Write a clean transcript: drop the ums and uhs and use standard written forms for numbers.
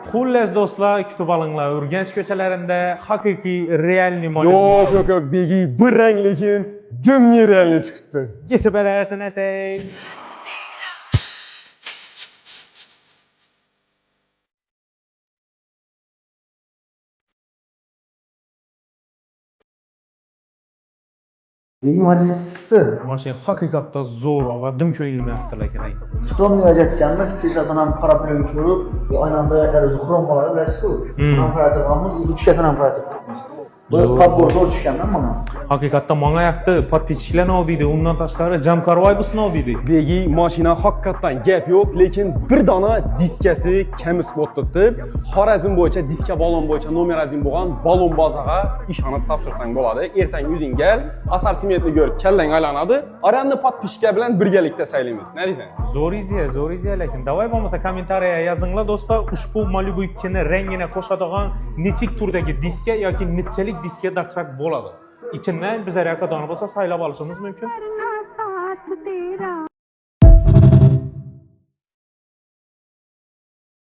Xullas do'stlar, kutib olinglar. Urganch ko'chalarida haqiqiy real Malibu. Yok, begi bir renk lekin gömni rengi çıktı. Yetib berasin asay. Begi majlis çıktı. Mashina haqiqatda zo'r va dim ko'ngilmayapti lekin. Skromni ajratganmiz, peshasini ham qarab ko'rib, aynı anda ayakları xrom bo'ladi, bilasiz-ku. Ham qarab turganmiz, ruchkasini ham qarab turibmiz. Bu qapqor zo'r tushgandan mana. Haqiqatda menga yoqdi. Podpischilar nima deydi? Undan tashqari Jam Karvaybus nima deydi? Begi maşina hakikaten gap yok lekin bir dana diskesi kemis bottuttu. Xorazm bo'yicha diska balon bo'yicha nomer 1 bo'lgan balon bazaga ishonib topshirsang bo'ladi. Ertang o'zing kel, assortimentni ko'rib kallang aylanadi. Aranda podpischka bilan birgalikda saylaymiz. Ne deysan? Zo'r idea lekin. Davay bo'lmasa kommentariyaga yozinglar do'stlar. Ushbu Malibu 2 ni rangini qo'shadigan nechik turdagi diska yoki nechalik diska daqsak bo'ladi. İçinden bize yakadağını bolsa saylab alışımız mümkün.